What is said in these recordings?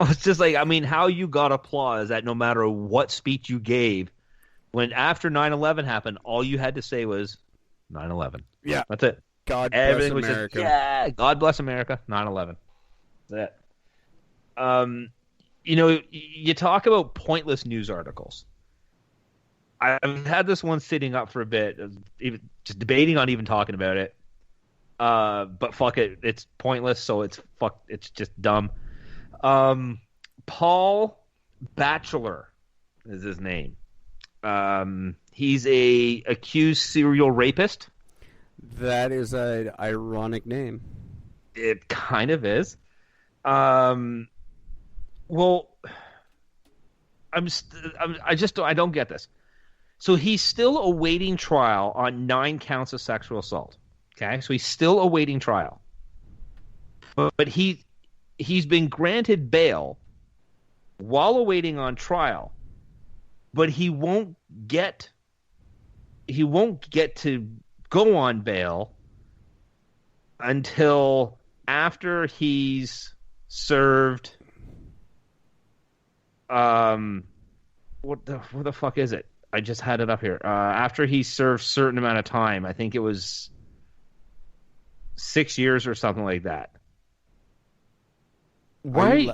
It's just like, I mean, how you got applause that no matter what speech you gave, when after 9/11 happened, all you had to say was 9/11. Yeah. That's it. God Everything bless was just, America. yeah, God bless America, 9/11. That's it. You talk about pointless news articles. I've had this one sitting up for a bit, even just debating on even talking about it. But fuck it, it's pointless, so it's just dumb. Paul Batchelor is his name. He's a accused serial rapist. That is an ironic name. It kind of is. Well, I don't get this. So he's still awaiting trial on 9 counts of sexual assault. Okay, so he's still awaiting trial, but he's been granted bail while awaiting on trial, but he won't get to go on bail until after he's served. What the fuck is it? I just had it up here. After he served certain amount of time, I think it was 6 years or something like that. Why?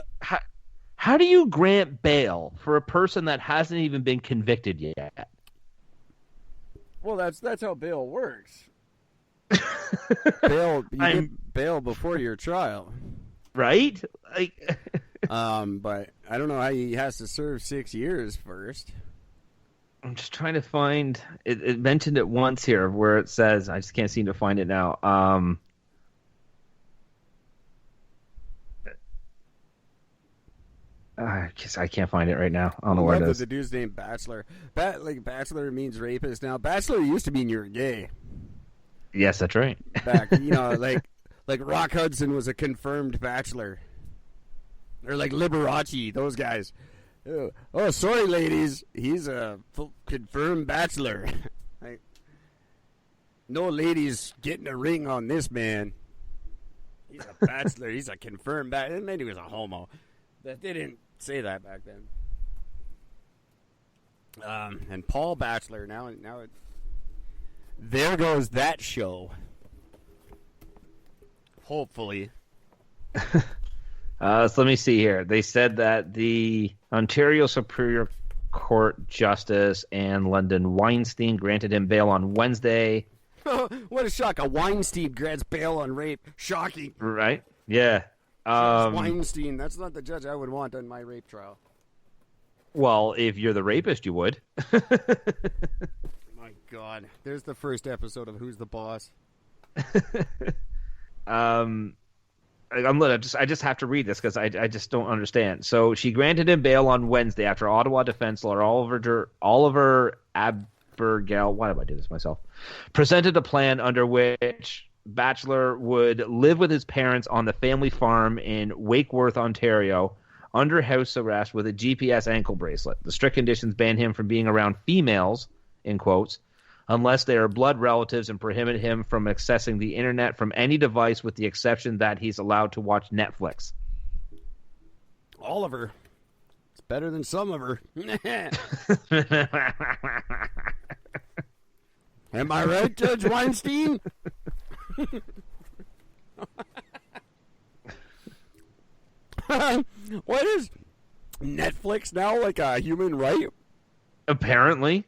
How do you grant bail for a person that hasn't even been convicted yet? Well, that's how bail works. You get bail before your trial, right? But I don't know how he has to serve 6 years first. I'm just trying to find it. It mentioned it once here where it says, I just can't seem to find it now. I can't find it right now. I don't know where it is. The dude's named Bachelor. Bachelor means rapist. Now, Bachelor used to mean you're gay. Yes, that's right. Back, like Rock Hudson was a confirmed bachelor. Or like Liberace, those guys. Oh, sorry, ladies. He's a confirmed bachelor. No ladies getting a ring on this man. He's a bachelor. He's a confirmed bachelor. Maybe he was a homo. They didn't say that back then. And Paul Batchelor. Now there goes that show. Hopefully. So let me see here. They said that the Ontario Superior Court Justice and London Weinstein granted him bail on Wednesday. What a shock. A Weinstein grants bail on rape. Shocking. Right? Yeah. Weinstein. That's not the judge I would want on my rape trial. Well, if you're the rapist, you would. My God. There's the first episode of Who's the Boss. I just have to read this because I just don't understand. So she granted him bail on Wednesday after Ottawa defense lawyer Oliver Abergel, why did I do this myself? Presented a plan under which Batchelor would live with his parents on the family farm in Wakeworth, Ontario, under house arrest with a GPS ankle bracelet. The strict conditions ban him from being around females, in quotes, unless they are blood relatives, and prohibit him from accessing the internet from any device with the exception that he's allowed to watch Netflix. Oliver. It's better than some of her. Am I right, Judge Weinstein? What is Netflix now, like a human right? Apparently.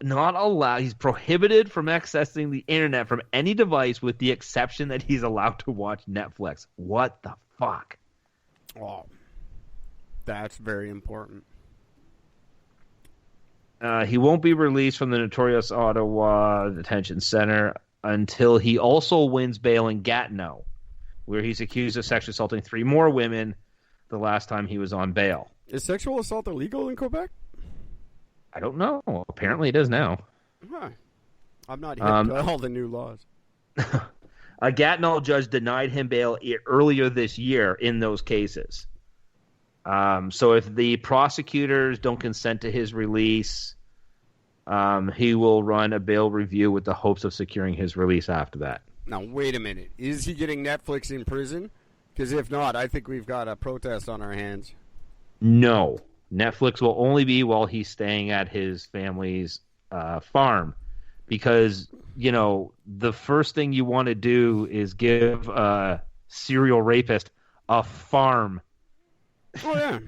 Not allowed. He's prohibited from accessing the internet from any device with the exception that he's allowed to watch Netflix. What the fuck? Oh, that's very important. He won't be released from the notorious Ottawa detention center until he also wins bail in Gatineau, where he's accused of sexually assaulting 3 more women the last time he was on bail. Is sexual assault illegal in Quebec? I don't know. Apparently it is now. Huh. I'm not hip to all the new laws. A Gatineau judge denied him bail earlier this year in those cases. So if the prosecutors don't consent to his release, he will run a bail review with the hopes of securing his release after that. Now, wait a minute. Is he getting Netflix in prison? Because if not, I think we've got a protest on our hands. No. Netflix will only be while he's staying at his family's farm. Because, the first thing you want to do is give a serial rapist a farm. Oh, yeah.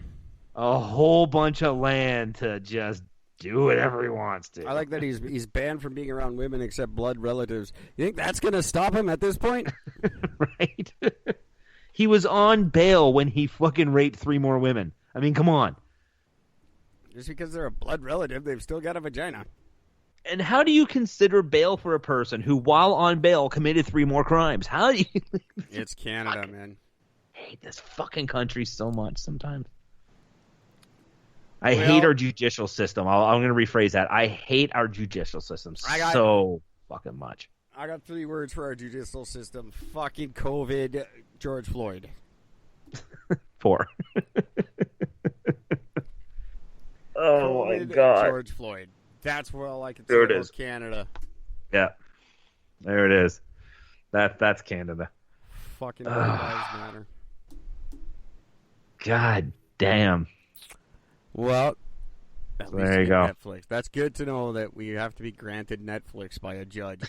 A whole bunch of land to just do whatever he wants to. I like that he's banned from being around women except blood relatives. You think that's going to stop him at this point? Right? He was on bail when he fucking raped 3 more women. I mean, come on. Just because they're a blood relative, they've still got a vagina. And how do you consider bail for a person who, while on bail, committed 3 more crimes? How do you... It's Canada, man. I hate this fucking country so much sometimes. I hate our judicial system. I'm going to rephrase that. I hate our judicial system so fucking much. I got 3 words for our judicial system. Fucking COVID, George Floyd. 4. Oh, my God. George Floyd. That's what all I can say about Canada. Yeah. There it is. That's Canada. Fucking lives matter. God damn. Well, at least there you go. Netflix. That's good to know that we have to be granted Netflix by a judge.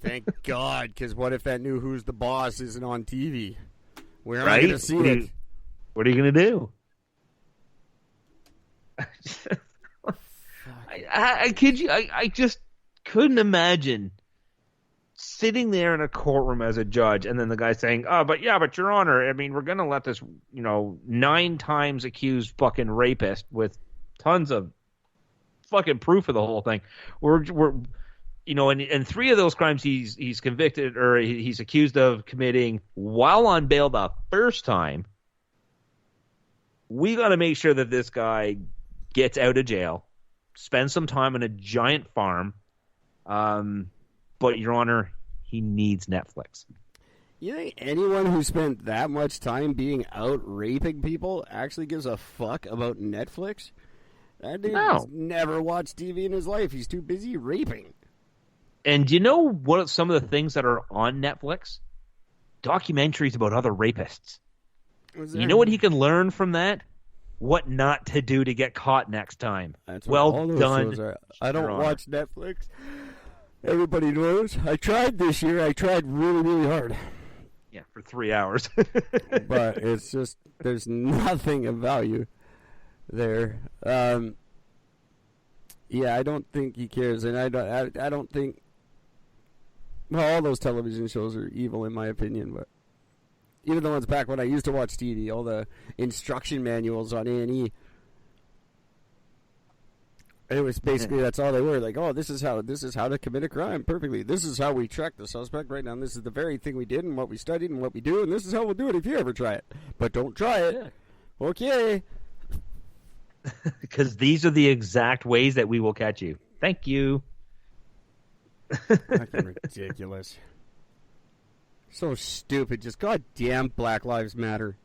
Thank God, because what if that new Who's the Boss isn't on TV? Where am I going to see it? What are you going to do? I kid you. I just couldn't imagine sitting there in a courtroom as a judge, and then the guy saying, but Your Honor, I mean, we're going to let this, 9 times accused fucking rapist with tons of fucking proof of the whole thing. We're and 3 of those crimes he's convicted or he's accused of committing while on bail the first time. We got to make sure that this guy gets out of jail, spends some time on a giant farm. But, Your Honor, he needs Netflix. You think anyone who spent that much time being out raping people actually gives a fuck about Netflix? That dude's never watched TV in his life. He's too busy raping. And do you know what some of the things that are on Netflix? Documentaries about other rapists. You know what he can learn from that? What not to do to get caught next time. That's well done. I don't watch Netflix. Everybody knows. I tried this year. I tried really, really hard. Yeah, for 3 hours. But it's just, there's nothing of value there. Yeah, I don't think he cares. And I don't think, well, all those television shows are evil in my opinion, but even the ones back when I used to watch TV, all the instruction manuals on A&E, it was basically that's all they were. Like, this is how to commit a crime perfectly. This is how we track the suspect right now. And this is the very thing we did and what we studied and what we do. And this is how we'll do it if you ever try it. But don't try it. Yeah. Okay. Because these are the exact ways that we will catch you. Thank you. Fucking ridiculous. So stupid. Just goddamn Black Lives Matter.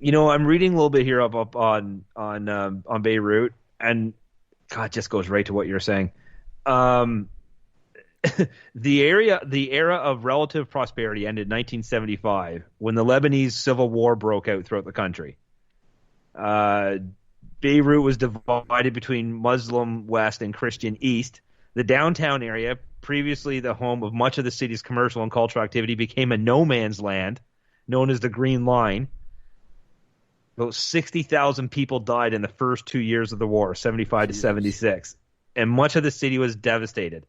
I'm reading a little bit here up on Beirut, and God, just goes right to what you're saying. The era of relative prosperity ended in 1975 when the Lebanese civil war broke out throughout the country. Beirut was divided between Muslim West and Christian East. The downtown area, previously the home of much of the city's commercial and cultural activity, became a no man's land known as the Green Line. About 60,000 people died in the first 2 years of the war, 75 to 76, and much of the city was devastated.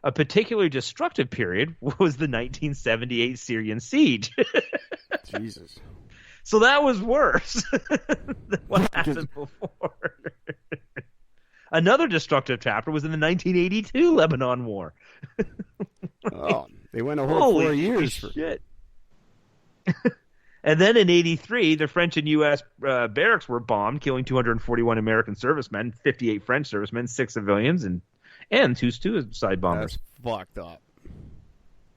A particularly destructive period was the 1978 Syrian siege. Jesus. So that was worse than what happened before. Another destructive chapter was in the 1982 Lebanon War. They went a whole 4 years. Shit. And then in 83, the French and U.S. barracks were bombed, killing 241 American servicemen, 58 French servicemen, 6 civilians, and two suicide bombers. That's fucked up.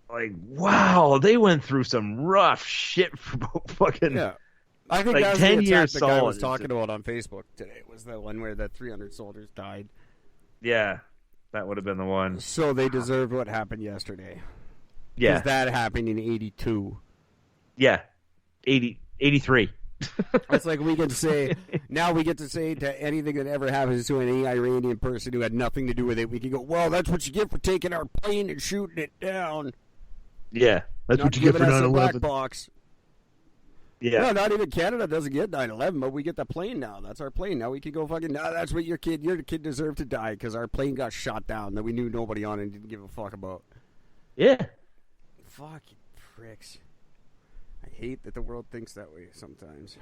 Like, wow, they went through some rough shit for fucking I think like that was 10 the years attack the guy solid. was talking about on Facebook today. Was the one where the 300 soldiers died. Yeah, that would have been the one. So they deserved what happened yesterday. Yeah. that happened in 82. Yeah. 83. It's like we get to say, now we get to say to anything that ever happens to any Iranian person who had nothing to do with it, we can go, well, that's what you get for taking our plane and shooting it down. Yeah. That's Not what you get for giving us a 9/11. black box. Yeah. No, not even Canada doesn't get 9/11, but we get the plane now. That's our plane. Now we can go fucking, no, that's what your kid deserved to die because our plane got shot down that we knew nobody on and didn't give a fuck about. Yeah. Fucking pricks. I hate that the world thinks that way sometimes.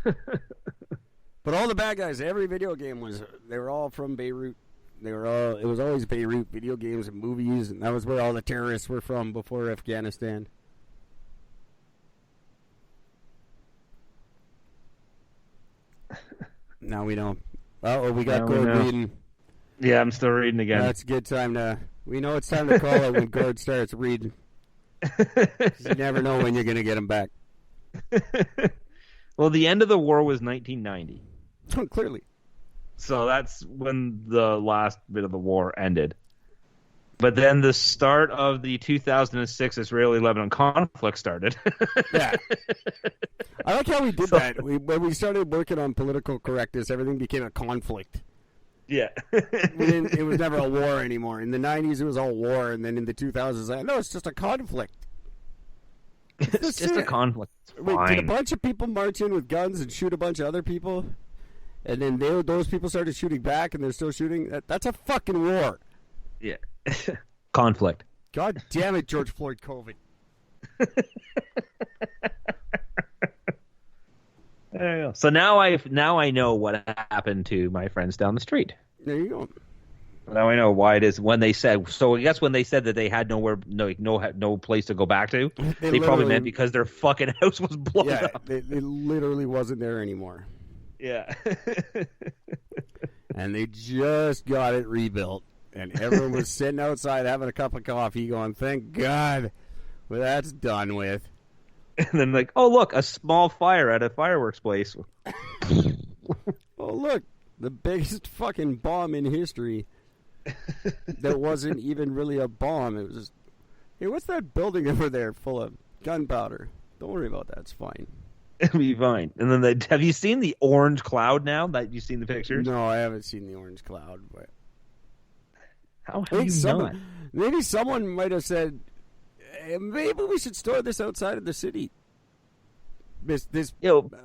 But all the bad guys, every video game they were all from Beirut. It was always Beirut, video games and movies, and that was where all the terrorists were from before Afghanistan. Now we know. Oh, we got Gord reading. Yeah, I'm still reading again. That's a good time to. We know it's time to call it when Gord starts reading. You never know when you're going to get him back. Well, the end of the war was 1990. Oh, clearly. So that's when the last bit of the war ended. But then the start of the 2006 Israeli-Lebanon conflict started. Yeah. I like how we did that. When we started working on political correctness, everything became a conflict. Yeah. It was never a war anymore. In the 90s, it was all war, and then in the 2000s, no, it's just a conflict. It's just a conflict. It's Wait, fine. did a bunch of people march in with guns and shoot a bunch of other people? And then those people started shooting back, and they're still shooting? That's a fucking war. Yeah. Conflict. God damn it, George Floyd COVID. There you go. So now I know what happened to my friends down the street. There you go. Now I know why it is when they said. So I guess when they said that they had no place to go back to, they probably meant because their fucking house was blown up. It literally wasn't there anymore. Yeah. And they just got it rebuilt, and everyone was sitting outside having a cup of coffee, going, "Thank God, well, that's done with." And then like, oh look, a small fire at a fireworks place. Oh look, the biggest fucking bomb in history. That wasn't even really a bomb. It was just, hey, what's that building over there full of gunpowder? Don't worry about that. It's fine. It'll be fine. And then have you seen the orange cloud now that you've seen the pictures? No, I haven't seen the orange cloud, but how have you not? Maybe someone might have said, hey, maybe we should store this outside of the city. This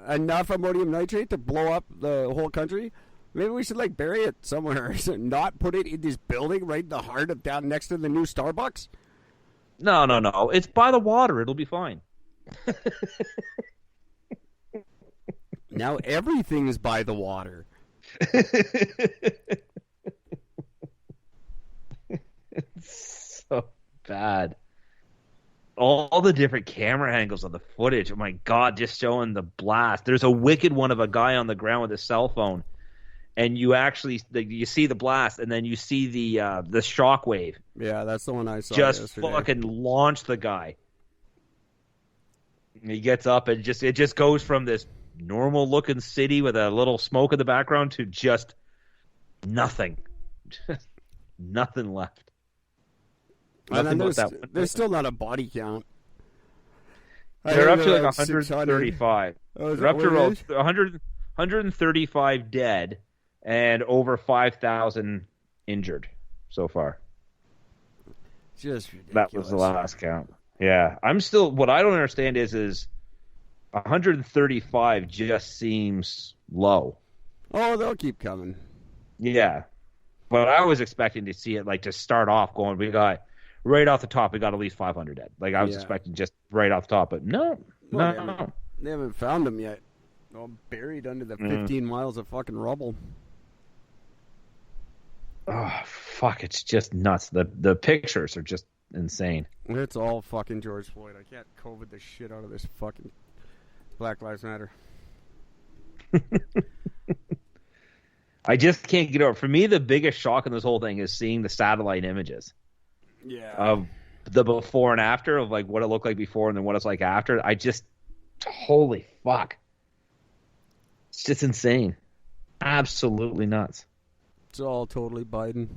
enough ammonium nitrate to blow up the whole country. Maybe we should bury it somewhere, not put it in this building right in the heart of down next to the new Starbucks. No. It's by the water. It'll be fine. Now everything's by the water. It's so bad. All the different camera angles of the footage. Oh my God, just showing the blast. There's a wicked one of a guy on the ground with a cell phone, and you actually you see the blast, and then you see the shockwave. Yeah, that's the one I saw. Just yesterday. fucking launch the guy. He gets up and it just goes from this normal looking city with a little smoke in the background to just nothing. Just nothing left. And then there's still not a body count. They're up to 135. Oh, they're up to 135 dead and over 5,000 injured so far. Just ridiculous. That was the last count. Yeah, what I don't understand is 135 just seems low. Oh, they'll keep coming. Yeah, but I was expecting to see it to start off going. We got right off the top. We got at least 500 dead. I was expecting just right off the top, but no. They haven't found them yet. All buried under the 15 miles of fucking rubble. Oh fuck! It's just nuts. The pictures are just insane. It's all fucking George Floyd. I can't COVID the shit out of this fucking Black Lives Matter. I just can't get over. For me, the biggest shock in this whole thing is seeing the satellite images. Yeah. Of the before and after of what it looked like before and then what it's like after. Holy fuck. It's just insane. Absolutely nuts. It's all totally Biden.